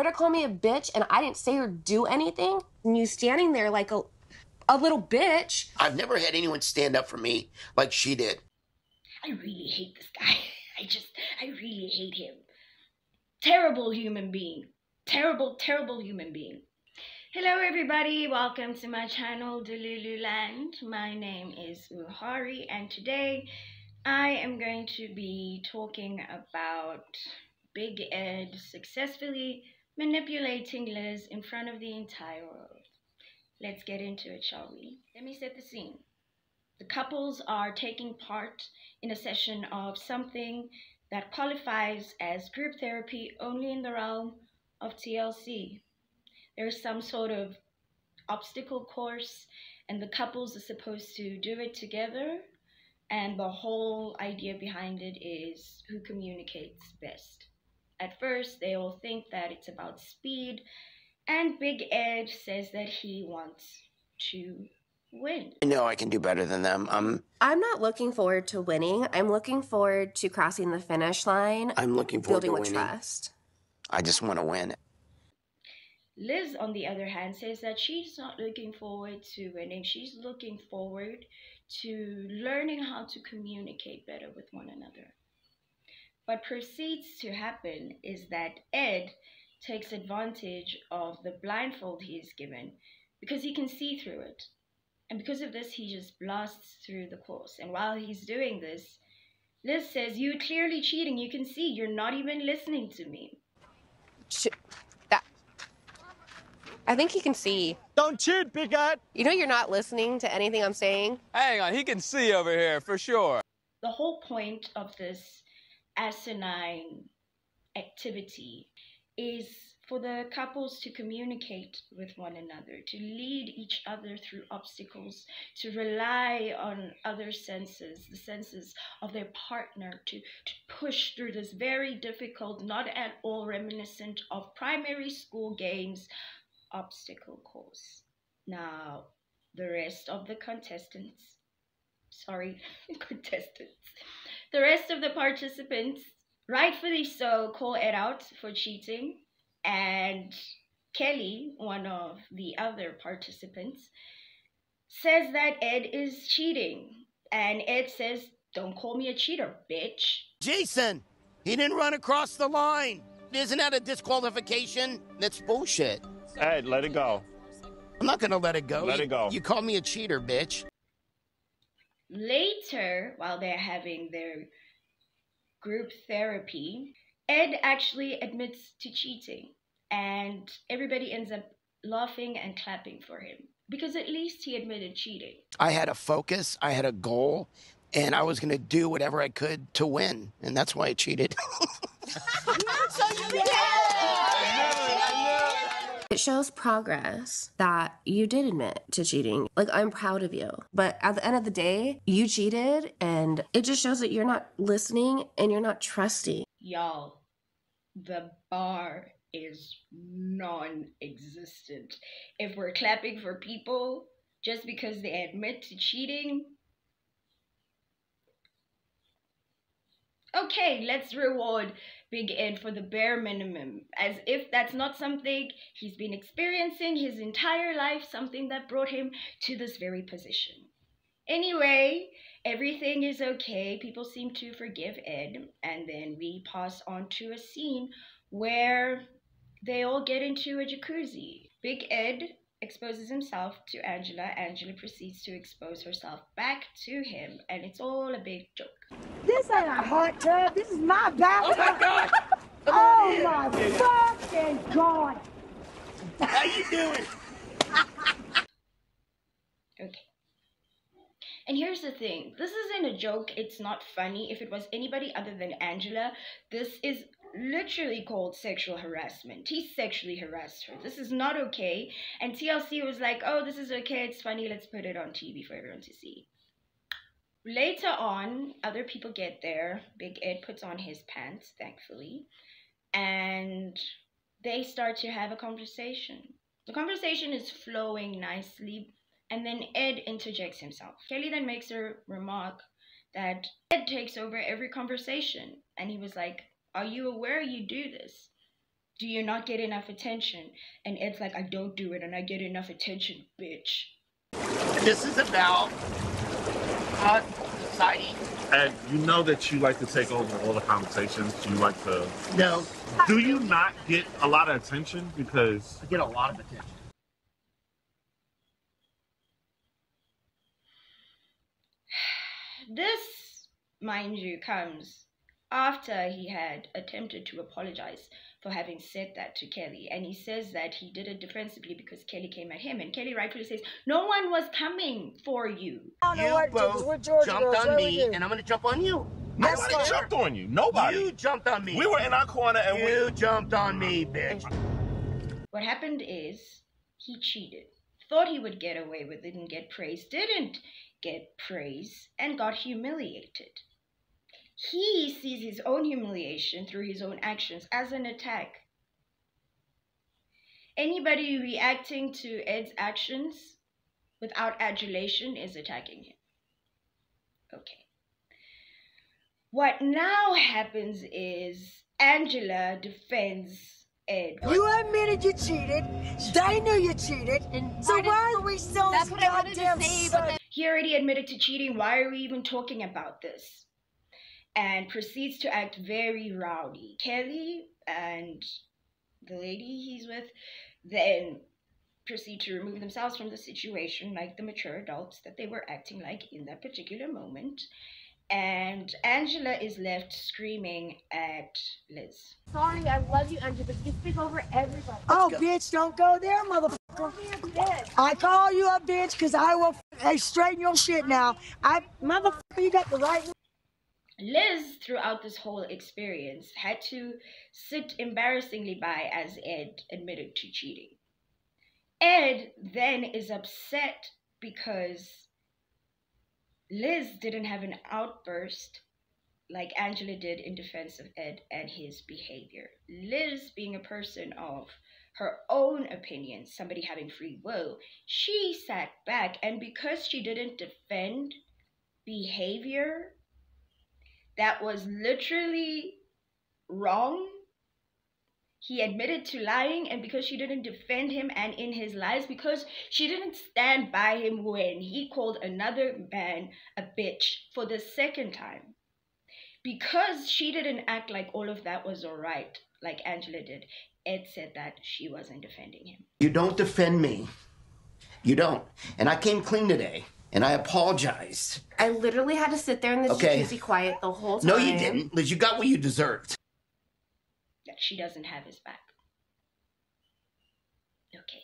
her to call me a bitch and I didn't say or do anything? And you standing there like a little bitch. I've never had anyone stand up for me like she did. I really hate this guy. I really hate him. Terrible human being. Terrible, terrible human being. Hello everybody, welcome to my channel, Delululand. My name is Uhari and today I am going to be talking about Big Ed successfully manipulating Liz in front of the entire world. Let's get into it, shall we? Let me set the scene. The couples are taking part in a session of something that qualifies as group therapy only in the realm of TLC. There's some sort of obstacle course and the couples are supposed to do it together, and the whole idea behind it is who communicates best. At first, they all think that it's about speed, and Big Ed says that he wants to win. I know I can do better than them. I'm not looking forward to winning. I'm looking forward to crossing the finish line. I'm looking forward to building with winning. trust. I just want to win. Liz, on the other hand, says that she's not looking forward to winning. She's looking forward to learning how to communicate better with one another. What proceeds to happen is that Ed takes advantage of the blindfold he is given because he can see through it. And because of this, he just blasts through the course. And while he's doing this, Liz says, "You're clearly cheating. You can see. You're not even listening to me." I think he can see. Don't cheat, Big Ed. You know you're not listening to anything I'm saying? Hang on, he can see over here for sure. The whole point of this asinine activity is for the couples to communicate with one another, to lead each other through obstacles, to rely on other senses, the senses of their partner, to push through this very difficult, not at all reminiscent of primary school games, obstacle course. Now, the rest of the the rest of the participants, rightfully so, call Ed out for cheating. And Kelly, one of the other participants, says that Ed is cheating. And Ed says, "Don't call me a cheater, bitch." Jason, he didn't run across the line. Isn't that a disqualification? That's bullshit. Ed, let it go. I'm not going to let it go. Let it go. You called me a cheater, bitch. Later, while they're having their group therapy, Ed actually admits to cheating, and everybody ends up laughing and clapping for him because at least he admitted cheating. I had a focus, I had a goal, and I was going to do whatever I could to win, and that's why I cheated. It shows progress that you did admit to cheating. Like, I'm proud of you. But at the end of the day, you cheated, and it just shows that you're not listening and you're not trusting. Y'all, the bar is non-existent. If we're clapping for people just because they admit to cheating, okay, let's reward Big Ed for the bare minimum, as if that's not something he's been experiencing his entire life, something that brought him to this very position. Anyway, everything is okay. People seem to forgive Ed, and then we pass on to a scene where they all get into a jacuzzi. Big Ed exposes himself to Angela. Angela proceeds to expose herself back to him, and it's all a big joke. This ain't a hot tub. This is my bathtub. Oh my God! Oh my fucking God! How you doing? Okay. And here's the thing. This isn't a joke. It's not funny. If it was anybody other than Angela, this is literally called sexual harassment. He sexually harassed her. This is not okay. And TLC was like, "Oh, this is okay. It's funny. Let's put it on TV for everyone to see." Later on, other people get there. Big Ed puts on his pants, thankfully, and they start to have a conversation. The conversation is flowing nicely, and then Ed interjects himself. Kelly then makes a remark that Ed takes over every conversation, and he was like, "Are you aware you do this?" Do you not get enough attention? And Ed's like, I don't do it and I get enough attention, bitch. This is about us deciding. And you know that you like to take over all the conversations. You like to. No, Do you not get a lot of attention? Because I get a lot of attention. This, mind you, comes after he had attempted to apologize for having said that to Kelly. And he says that he did it defensively because Kelly came at him. And Kelly rightfully says, no one was coming for you. You both jumped on me, and I'm going to jump on you. nobody jumped on you. Nobody. You jumped on me. We were in our corner and You jumped on me, bitch. What happened is he cheated. Thought he would get away with it and get praise. Didn't get praise and got humiliated. He sees his own humiliation through his own actions as an attack. Anybody reacting to Ed's actions without adulation is attacking him. Okay. What now happens is Angela defends Ed. You admitted you cheated. They knew you cheated. So why are we still That's this what I wanted to goddamn say, son- but then He already admitted to cheating. Why are we even talking about this? And proceeds to act very rowdy. Kelly and the lady he's with then proceed to remove themselves from the situation like the mature adults that they were acting like in that particular moment. And Angela is left screaming at Liz. sorry, I love you, Andrew, but you speak over everybody. Oh, bitch, don't go there, motherfucker. I call you a bitch because I will straighten your shit now. Motherfucker, you got the right. Liz, throughout this whole experience, had to sit embarrassingly by as Ed admitted to cheating. Ed then is upset because Liz didn't have an outburst like Angela did in defense of Ed and his behavior. Liz, being a person of her own opinion, somebody having free will, she sat back, and because she didn't defend behavior that was literally wrong, he admitted to lying, and because she didn't defend him and in his lies, because she didn't stand by him when he called another man a bitch for the second time, because she didn't act like all of that was all right, like Angela did, Ed said that she wasn't defending him. You don't defend me. You don't. And I came clean today, and I apologized. I literally had to sit there in the Okay. jacuzzi quiet the whole time. No, you didn't, Liz. You got what you deserved. That she doesn't have his back. Okay.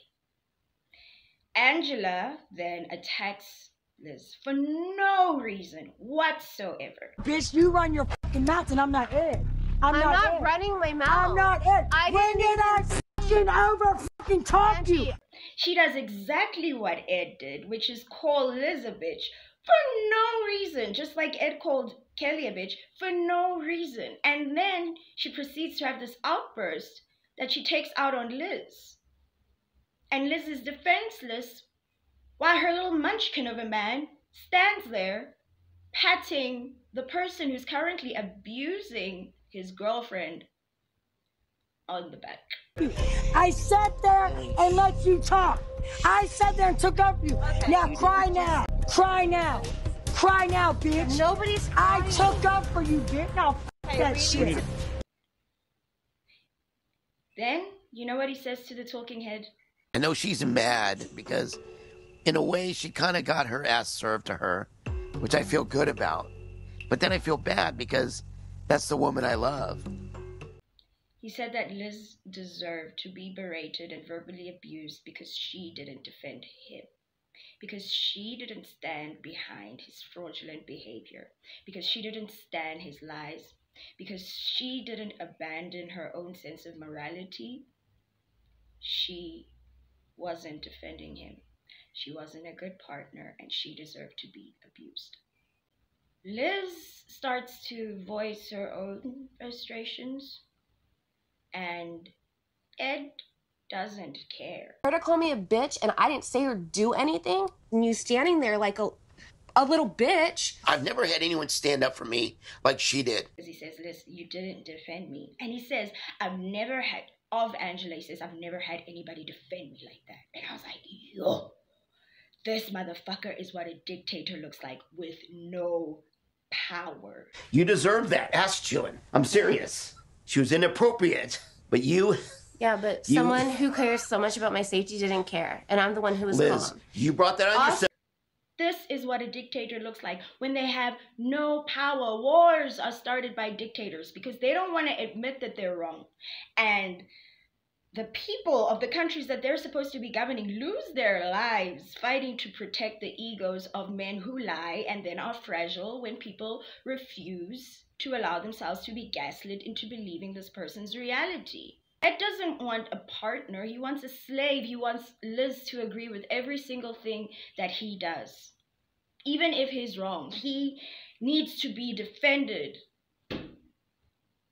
Angela then attacks Liz for no reason whatsoever. Bitch, you run your fucking mouth and I'm not Ed. I'm not Ed. running my mouth. I'm not Ed. I When did I fucking over fucking talk to you? Angie, She does exactly what Ed did, which is call Liz a bitch for no reason, just like Ed called Kelly a bitch for no reason. And then she proceeds to have this outburst that she takes out on Liz. And Liz is defenseless while her little munchkin of a man stands there patting the person who's currently abusing his girlfriend on the back. I sat there and let you talk. I sat there and took up for you. Now cry now. Cry now. Cry now, bitch. nobody's I crying. took up for you, bitch. Now f that shit. Then, you know what he says to the talking head? I know she's mad because, in a way, she kind of got her ass served to her, which I feel good about. But then I feel bad because that's the woman I love. He said that Liz deserved to be berated and verbally abused because she didn't defend him. Because she didn't stand behind his fraudulent behavior. Because she didn't stand his lies. Because she didn't abandon her own sense of morality. She wasn't defending him. She wasn't a good partner, and she deserved to be abused. Liz starts to voice her own frustrations, and Ed doesn't care. Her to call me a bitch and I didn't say or do anything, and you standing there like a little bitch. I've never had anyone stand up for me like she did. He says, Liz, you didn't defend me. And he says, I've never had of Angela. He says, I've never had anybody defend me like that. And I was like, yo, this motherfucker is what a dictator looks like with no power. You deserve that. Ass chilling. I'm serious. She was inappropriate. But you... Yeah, but someone who cares so much about my safety didn't care. And I'm the one who was Liz, calm. you brought that on yourself. This is what a dictator looks like when they have no power. Wars are started by dictators because they don't want to admit that they're wrong. And the people of the countries that they're supposed to be governing lose their lives fighting to protect the egos of men who lie and then are fragile when people refuse to allow themselves to be gaslit into believing this person's reality. Ed doesn't want a partner. He wants a slave. He wants Liz to agree with every single thing that he does. Even if he's wrong, he needs to be defended,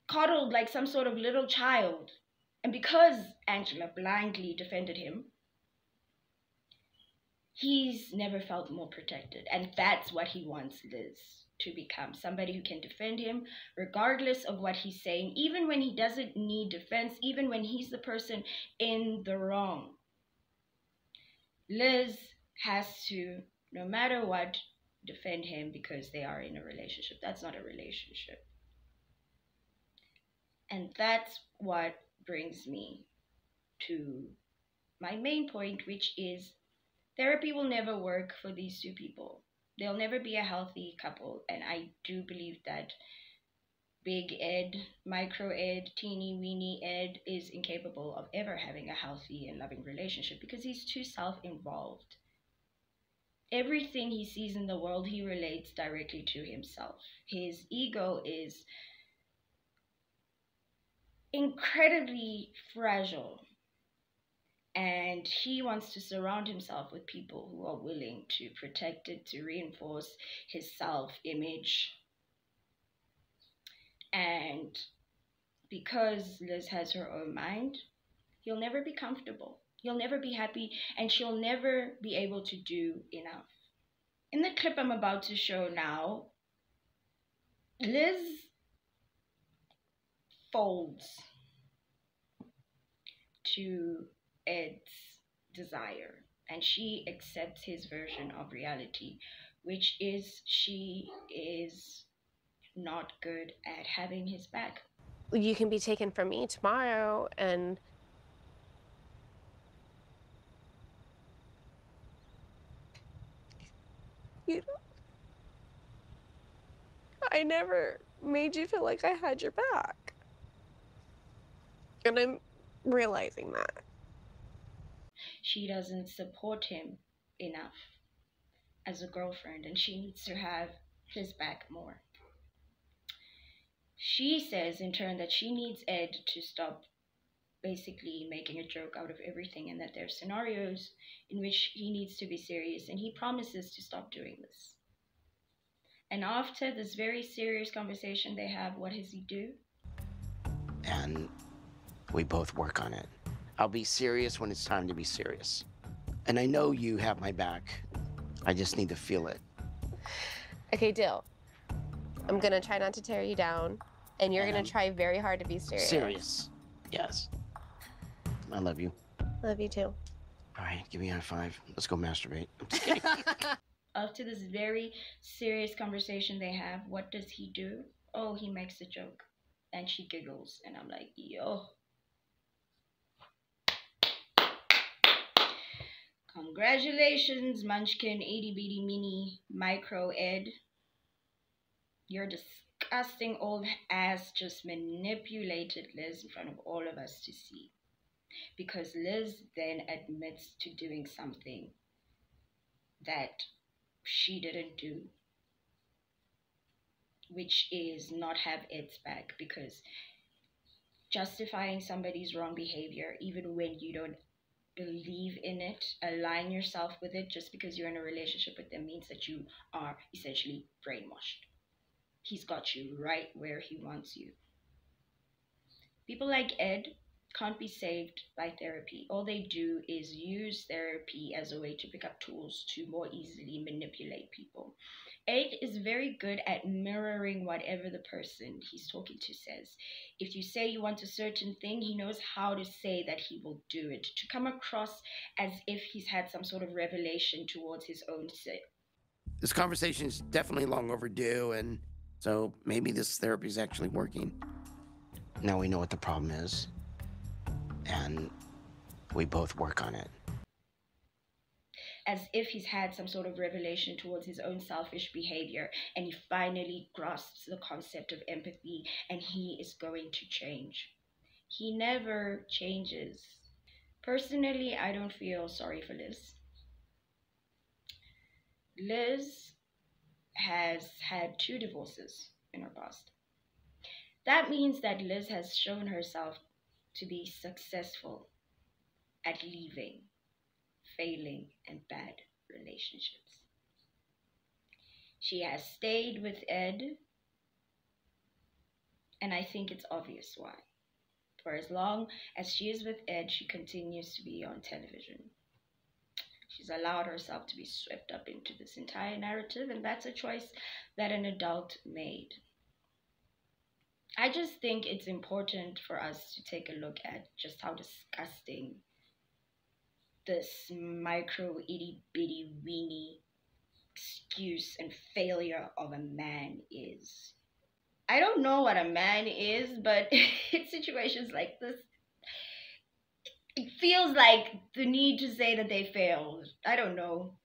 coddled like some sort of little child. And because Angela blindly defended him, he's never felt more protected. And that's what he wants Liz to become. Somebody who can defend him regardless of what he's saying, even when he doesn't need defense, even when he's the person in the wrong. Liz has to, no matter what, defend him because they are in a relationship. That's not a relationship. And that's what brings me to my main point, which is therapy will never work for these two people. They'll never be a healthy couple. And I do believe that Big Ed, Micro Ed, Teeny Weeny Ed is incapable of ever having a healthy and loving relationship because he's too self-involved. Everything he sees in the world, he relates directly to himself. His ego is incredibly fragile. And he wants to surround himself with people who are willing to protect it, to reinforce his self-image. And because Liz has her own mind, he'll never be comfortable. He'll never be happy, and she'll never be able to do enough. In the clip I'm about to show now, Liz folds to Ed's desire, and she accepts his version of reality, which is she is not good at having his back. You can be taken from me tomorrow, and you know, I never made you feel like I had your back. And I'm realizing that. She doesn't support him enough as a girlfriend, and she needs to have his back more. She says in turn that she needs Ed to stop basically making a joke out of everything, and that there are scenarios in which he needs to be serious, and he promises to stop doing this. And after this very serious conversation they have, what does he do? And we both work on it. I'll be serious when it's time to be serious. And I know you have my back. I just need to feel it. Okay, deal. I'm gonna try not to tear you down, and you're gonna try very hard to be serious. Serious. Yes. I love you. Love you too. All right, give me a high five. Let's go masturbate. I'm just kidding. After this very serious conversation they have, what does he do? Oh, he makes a joke. And she giggles. And I'm like, yo. Congratulations, Munchkin, itty bitty mini Micro Ed. Your disgusting old ass just manipulated Liz in front of all of us to see. Because Liz then admits to doing something that she didn't do, which is not have Ed's back, because justifying somebody's wrong behavior, even when you don't believe in it, align yourself with it, just because you're in a relationship with them, means that you are essentially brainwashed. He's got you right where he wants you. People like Ed can't be saved by therapy. All they do is use therapy as a way to pick up tools to more easily manipulate people. Ed is very good at mirroring whatever the person he's talking to says. If you say you want a certain thing, he knows how to say that he will do it, to come across as if he's had some sort of revelation towards his own sin. This conversation is definitely long overdue, and so maybe this therapy is actually working. Now we know what the problem is, and we both work on it. As if he's had some sort of revelation towards his own selfish behavior, and he finally grasps the concept of empathy, and he is going to change. He never changes. Personally, I don't feel sorry for Liz. Liz has had 2 divorces in her past. That means that Liz has shown herself to be successful at leaving failing and bad relationships. She has stayed with Ed, and I think it's obvious why. For as long as she is with Ed, she continues to be on television. She's allowed herself to be swept up into this entire narrative, and that's a choice that an adult made. I just think it's important for us to take a look at just how disgusting this micro itty bitty weeny excuse and failure of a man is. I don't know what a man is, but in situations like this, it feels like the need to say that they failed. I don't know.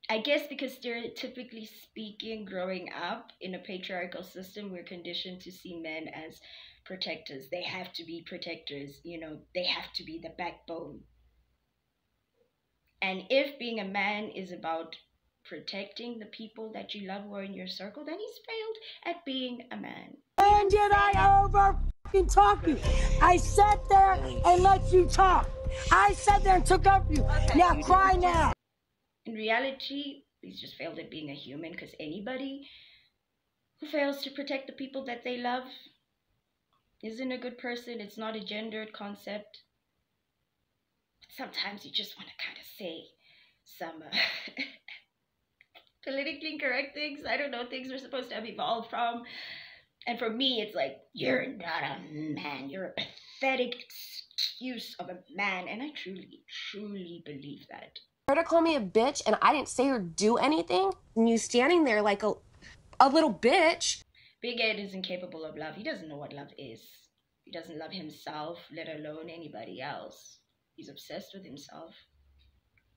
I guess because stereotypically speaking, growing up in a patriarchal system, we're conditioned to see men as protectors. They have to be protectors, they have to be the backbone. And if being a man is about protecting the people that you love who are in your circle, then he's failed at being a man. And did I over fucking talk you? I sat there and let you talk. I sat there and took up you. Now cry now. In reality, he's just failed at being a human, because anybody who fails to protect the people that they love isn't a good person. It's not a gendered concept. Sometimes you just want to kind of say some politically incorrect things. I don't know, things we're supposed to have evolved from. And for me, it's like, you're not a man. You're a pathetic excuse of a man. And I truly, truly believe that. Her to call me a bitch and I didn't say or do anything, and you standing there like a little bitch. Big Ed is incapable of love. He doesn't know what love is. He doesn't love himself, let alone anybody else. He's obsessed with himself.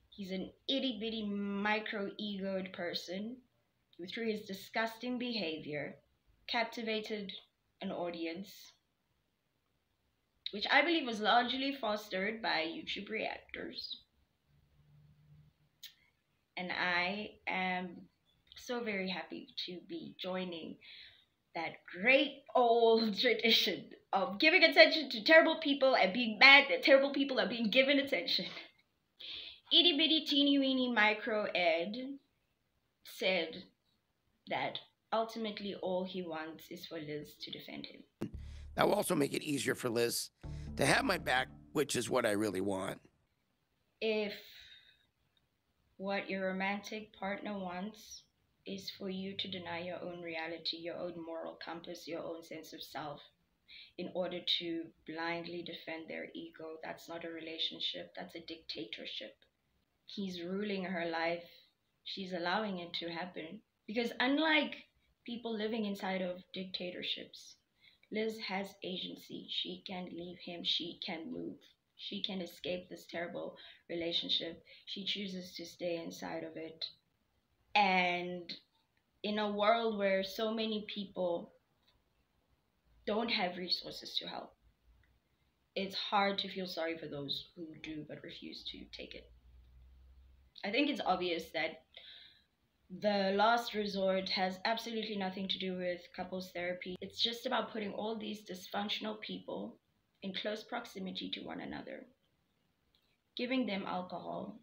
He's an itty-bitty micro-egoed person who, through his disgusting behavior, captivated an audience, which I believe was largely fostered by YouTube reactors. And I am so very happy to be joining that great old tradition of giving attention to terrible people and being mad that terrible people are being given attention. Itty bitty teeny weeny micro Ed said that ultimately all he wants is for Liz to defend him. That will also make it easier for Liz to have my back, which is what I really want. If what your romantic partner wants is for you to deny your own reality, your own moral compass, your own sense of self, in order to blindly defend their ego, that's not a relationship, that's a dictatorship. He's ruling her life. She's allowing it to happen. Because unlike people living inside of dictatorships, Liz has agency. She can leave him. She can move. She can escape this terrible relationship. She chooses to stay inside of it. And in a world where so many people don't have resources to help, it's hard to feel sorry for those who do but refuse to take it. I think it's obvious that the last resort has absolutely nothing to do with couples therapy. It's just about putting all these dysfunctional people in close proximity to one another, giving them alcohol,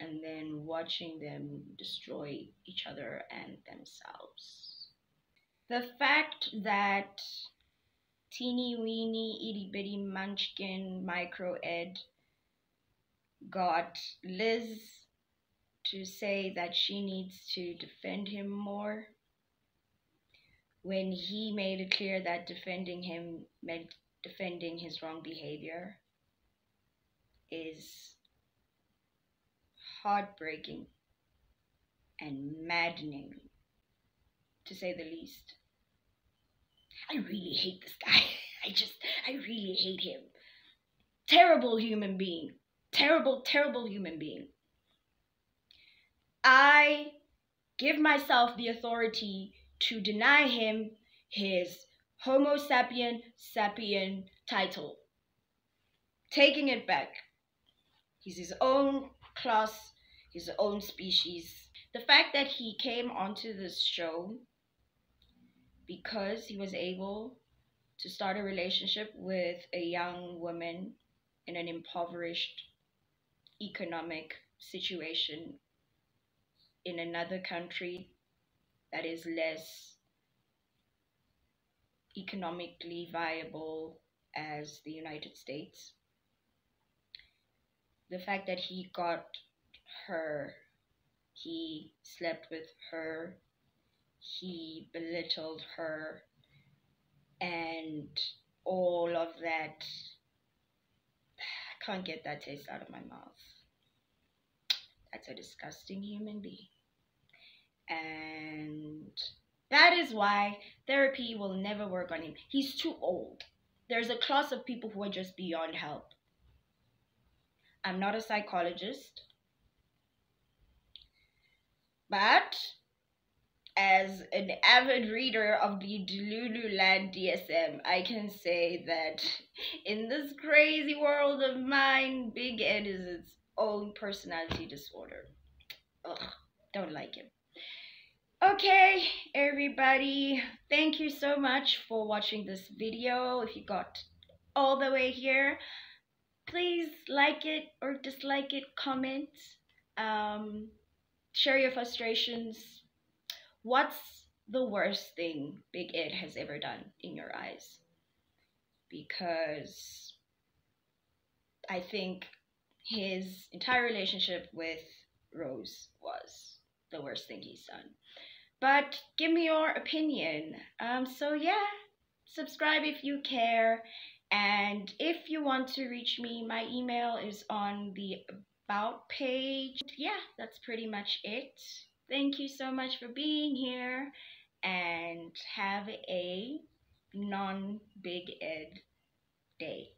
and then watching them destroy each other and themselves. The fact that teeny weeny itty bitty munchkin micro Ed got Liz to say that she needs to defend him more, when he made it clear that defending him meant defending his wrong behavior, is heartbreaking and maddening, to say the least. I really hate this guy. I really hate him. Terrible human being. Terrible, terrible human being. I give myself the authority to deny him his Homo sapien sapien title. Taking it back. He's his own class, his own species. The fact that he came onto this show because he was able to start a relationship with a young woman in an impoverished economic situation in another country that is less economically viable as the United States. The fact that he got her, he slept with her, he belittled her, and all of that, I can't get that taste out of my mouth. That's a disgusting human being. And that is why therapy will never work on him. He's too old. There's a class of people who are just beyond help. I'm not a psychologist, but as an avid reader of the Delululand DSM, I can say that in this crazy world of mine, Big Ed is its own personality disorder. Ugh, don't like him. Okay, everybody, thank you so much for watching this video. If you got all the way here, please like it or dislike it, comment, share your frustrations. What's the worst thing Big Ed has ever done in your eyes? Because I think his entire relationship with Rose was the worst thing he's done. But give me your opinion. So yeah, subscribe if you care. And if you want to reach me, my email is on the About page. Yeah, that's pretty much it. Thank you so much for being here, and have a non-Big Ed day.